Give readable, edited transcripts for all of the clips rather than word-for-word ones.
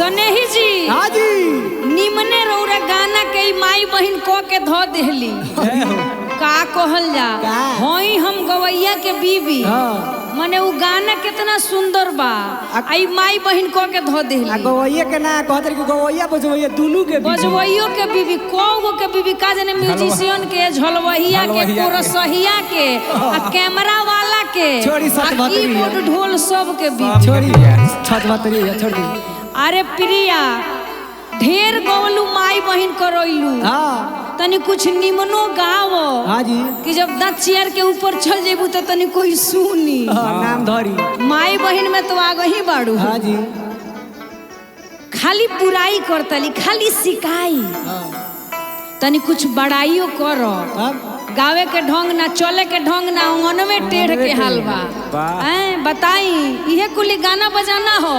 सनेही जी। हाँ जी। निमने रौरा गाना के माई बहन को के धो देहली का कहल जा होई हम गवैया के बीबी। मने उ गाना कितना सुंदर बा आई माई बहन को के धो देहली। गवैया के ना कहत कि गवैया बजवैया दोनों के बजवैयो के बीबी को के बीबी का जने म्यूजिशियन के झलवहिया के कोरसहिया के कैमरा वाला के कीबोर्ड ढोल सब के बीच छोड़ी छत बतरी छोड़ दी। अरे प्रिया ढेर गवलू माई बहन करोइलू तनी कुछ निमनो गावो। हाँ जी। कि जब दस चेयर के ऊपर चल जेबू तो तनी कोई सुनी नाम धरी माई बहन में तो आगे ही बाड़ू। हाँ जी। खाली बुराई करतली खाली सिकाई तनी कुछ बड़ाइयो करो। गावे के ढंग ना चले के ढंग ना अंगन में टेढ़ के हाल बा बताई इहे कुली गाना बजाना हो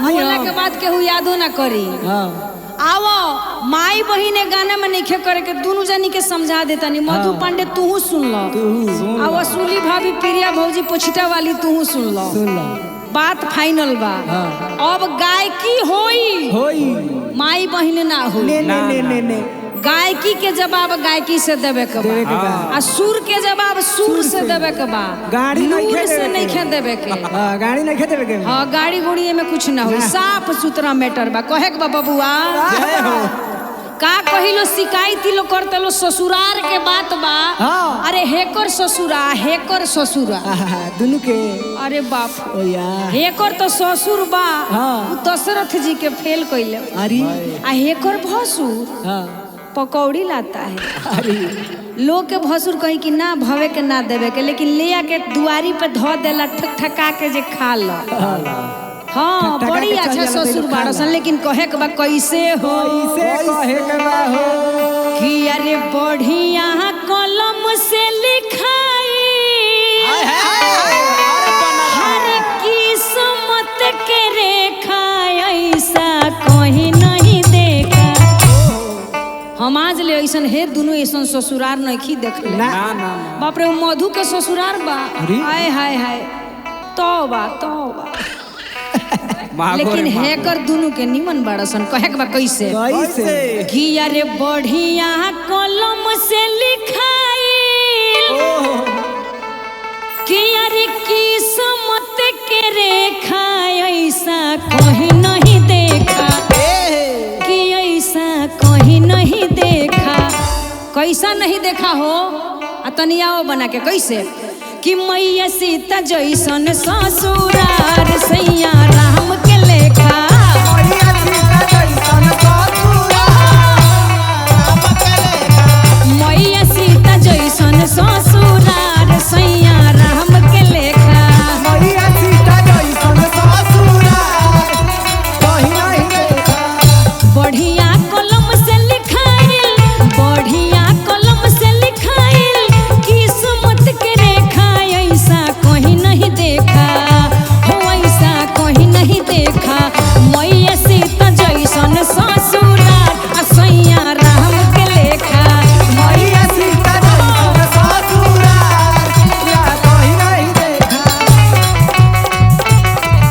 बोला के बाद केहू यादो ना करी। आवो माई बहिने गाना में नहीं करे के दोनों जनी के समझा देता नहीं। मधु पांडे तू सुन लो आवो सुली भाभी प्रिया भौजी पोछिटा वाली तू सुन लो बात फाइनल बा। अब गायकी होई माई बहिन ना हो गायकी के जवाब गायकी से देवे के बा आ सुर के जवाब सुर से देवे के बा। गाड़ी नहीं खे देवे के गाड़ी नहीं खे देवे के हां गाड़ी गुड़ी में कुछ ना हो साफ सुथरा मैटर बा। कहे के बा बबुआ का कहिलो शिकायती लो करते लो ससुरार के बात बा। अरे हेकर ससुरा दोनों के अरे बाप ओ यार हेकर तो ससुर बा दशरथ जी के फेल कइले अरे आ हेकर भसुर पकौड़ी लाता है। लोग के भसुर कही कि ना भवे के ना देवे के लेकिन ले आके दुआरी पे धो देला ठक के जे खा लो। हाँ बड़ी अच्छा ससुर बाड़सन लेकिन कहे के बा कैसे हो कि अरे बढ़िया कलम से लिखाई हर किस्मत के रेखा ऐसा कहीं नहीं देखा। हम आज ले ऐसन हे दोनों ऐसन ससुरार नहीं देखले बाप रे मधु के ससुरार बा हाय हाय हाय तौबा लेकिन हेकर दोनों के निमन बाड़सन कहे के बा कैसे कि अरे बढ़िया कलम से लिखाई कि अरे किस्मत के रेखा ऐसा कहीं नहीं देखा कि ऐसा कहीं नहीं देखा। कैसा नहीं देखा हो तनियाओ बना के कैसे कि मैया सीता जैसन ससुरार सैया राम के लेखा मैया सीता जैसन ससुरार सैया राम के लेखा बढ़िया कलम से लिखाइल बढ़िया कलम से लिखाइल किस्मत के रेखा ऐसा कहीं नहीं देखा हो ऐसा कहीं नहीं देखा। मैया सीता जैसन ससुरार सैया राम के लेखा मैया सीता जैसन ससुरार कहीं नहीं देखा।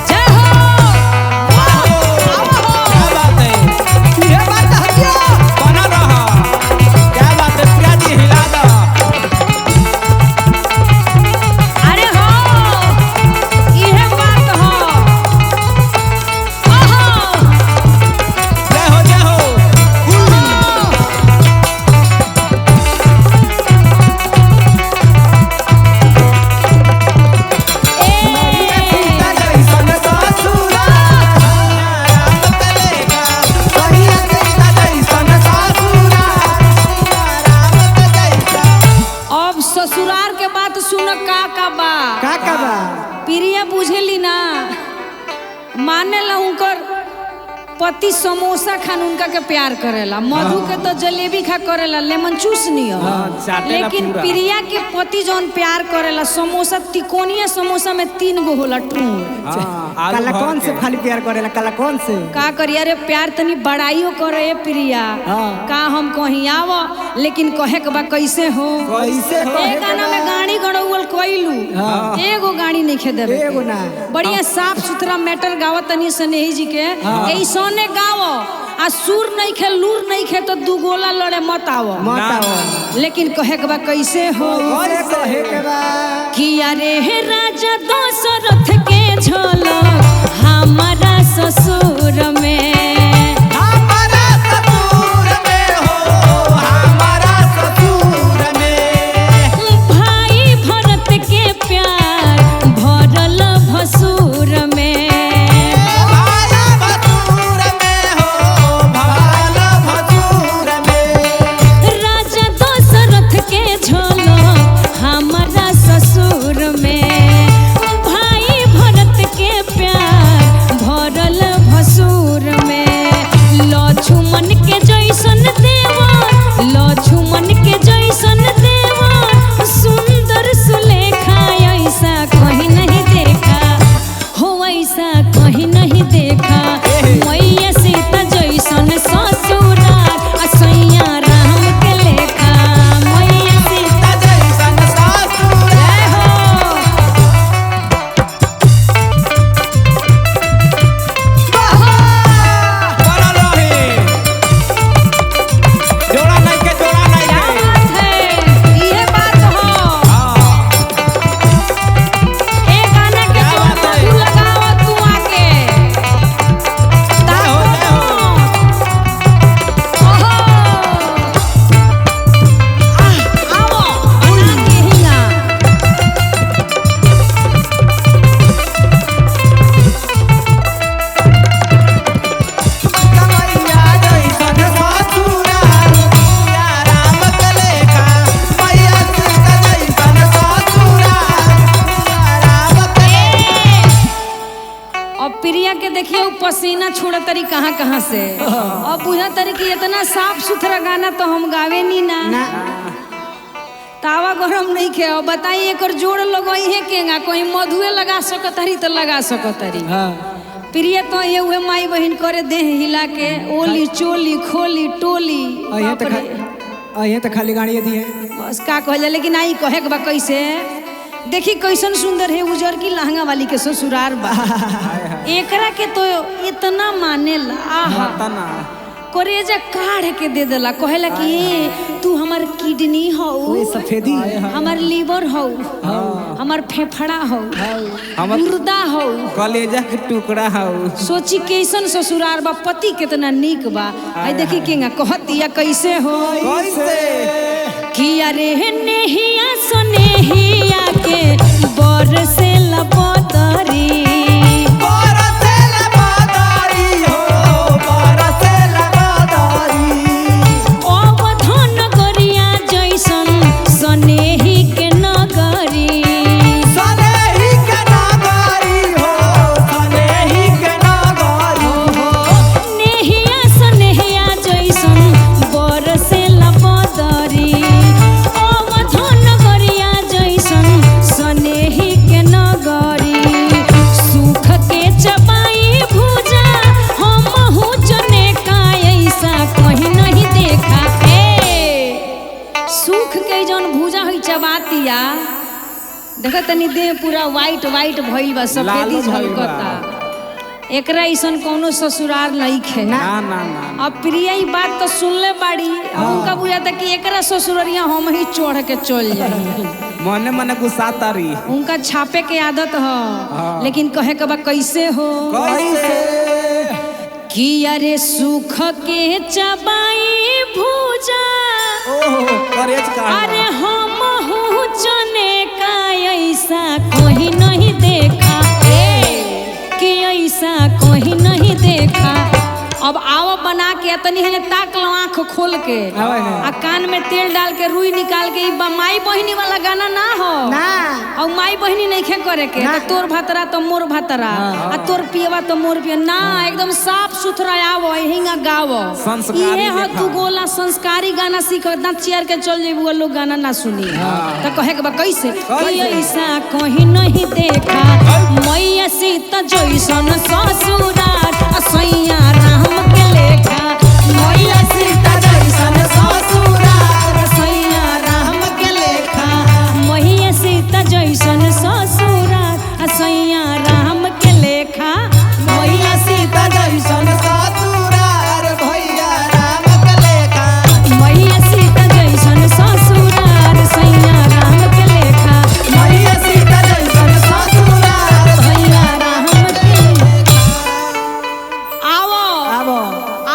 जय अरे हो इहे बात हो अब ससुरार के बात सुन का बा प्रिया बुझेली ना माने ला उनकर पति समोसा खान उनका के प्यार करेला, मधु के तो जलेबी खा करेला, लेमन चूस नहीं हो। लेकिन प्रिया के पति जौन प्यार करेला समोसा, तिकोनिया समोसा में 3 गो होला ठूर। काला कौन से खाली प्यार करेला, काला कौन से का करी? अरे प्यार तनी बड़ाइयो करे प्रिया, का हम कहीं आवो, लेकिन कहे के बा कैसे हो, कैसे हो? एक गाना में गाड़ी गड़ौल कोइलू, एगो गाड़ी नहीं खे देबे, एगो ना। बढ़िया साफ सुथरा मैटर गावत तनी स्नेही जी के, ऐसने गावो आ सुर नहीं खे लूर नहीं खे तो 2 गोला लड़े मत आवो, लेकिन कहे के बा कैसे हो, कहे के बा कि अरे हे राजा दशरथ के झलक हमारा ससुर में, हमारा ससुर में हो, हमारा ससुर में भाई भरत के प्यार भरल भसुर में, भाला भसुर में हो, भाला भसुर में राजा दशरथ के झलक हमारा ससुर में, भाई भरत के प्यार भरल भसुर में, लक्ष्मण के जैसन देवर, लक्ष्मण के जैसन देवर, सुंदर सुलेखा ऐसा कहीं नहीं देखा हो, ऐसा कहीं नहीं देखा, मैया सीता जैसन ससुराल असैया राम के लेखा, मैया सीता जैसन ससुर जय हो। बड़ा रहे, जोड़ा नहीं के, जोड़ा नहीं क्या के। बात है, ये बात हो। ए गाना के क्या बात जोड़ है? तू लगाओ तू आके, जय हो, जय हो। ओहो आओ बना के हिंगा, कमैया जैसन ससुराल, सिया राम के लेखा, मैया सीता जैसन ससुराल, सिया राम के और प्रिया के देखिए वो पसीना छोड़ा तरी कहाँ कहाँ से, और बुझा तरी कि इतना साफ सुथरा गाना तो हम गावे नी ना, तावा गरम नहीं खे। और बताइए एक जोड़ लगाई है केगा, कोई मधुए लगा सकतरी तो लगा सकतरी, प्रिय तो ये हुए माई बहन करे देह हिला के, ओली चोली खोली टोली, अये तो खाली गाड़ी दी है। बस का कहल जाए, लेकिन आई कहे के बा कैसे, देखी कैसन सुंदर है उजर की लहंगा वाली के ससुरार बा, एकरा के तो इतना मानेला, आहा करेजा काढ़ के दे देला, कहेला कि ये तू हमार किडनी हो, सफेदी हमार लीवर हो, हमार फेफड़ा हो, गुर्दा हो, कलेजा के टुकड़ा हो। सोची कैसन ससुरार बा, पति कितना नीक बा। आई देखी केंगा कहतिया कैसे हो, कैसे कि अरे नेहिया सनेहिया के बरसे लबतरी, बरसेल बादारी हो, बरसेल बादारी अवधन गरिया जैसन सनेही के नगरी, सनेही के नागारी हो, सनेही के नागारी नेहिया सनेहिया जैसन बरसे लबतरी, अवधन गरिया जैसन सनेही के नगरी, सुख के चबाई भुजा हमहु जने का ऐसा कहीं नहीं देखा, सुख के जौन भुजा हुई चबातिया, देखो तनी देह पूरा वाइट वाइट भइल बा, सफेदी लाल भइल बा। झलकता, एकरा ऐसन कोनो ससुरार नहीं खे। ना ना ना अब प्रिया ई बात तो सुनले बाड़ी, उनका बुझाता कि एकरा ससुररिया हम ही चढ़ के चल जाई, मने मने गुस्सा तारी उनका छापे के आदत ह, लेकिन कहे के बा कैसे हो, कैसे कि अरे सुख के चबाई भुजा, ओहो करेज का अरे हमहु जने का ऐसा कोई नहीं देखा, कि ऐसा कोई नहीं देखा। अब आओ बना के के तनी है ताक लो आँख खोल के आवे है। आ कान में तेल डाल के रुई निकाल के माई बहिनी वाला गाना ना हो ना और माई बहिनी नहीं खे करे के ना। तो तोर भातरा तो मोर भातरा आ तोर पियवा तो मोर पिया ना एकदम साफ सुथरा आवो हिंगा गावो संस्कारी ये हो देखा। तू गोला संस्कारी गाना सीख ना चेयर के चल जेबू लोग गाना ना सुनी तो कहे के बा कैसे ऐसा कहीं नहीं देखा मैया सीता जैसन ससुरार असैया राम के लेखा मैया सीता जैसन ससुरार असैया राम के लेखा मैया सीता जैसन ससुरार असैया राम के लेखा मैया सीता जैसन ससुरार भैया राम के लेखा मैया सीता जैसन ससुरार सैया राम के लेखा मैया सीता जैसन ससुरार भैया राम के आवो आबो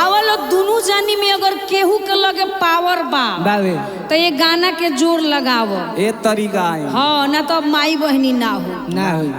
आवो लोग दोनों जानी में अगर केहू के लगे पावर बा बावे तो ये गाना के जोर लगावो ए तरीका है हाँ ना तो माई बहनी ना हो ना होई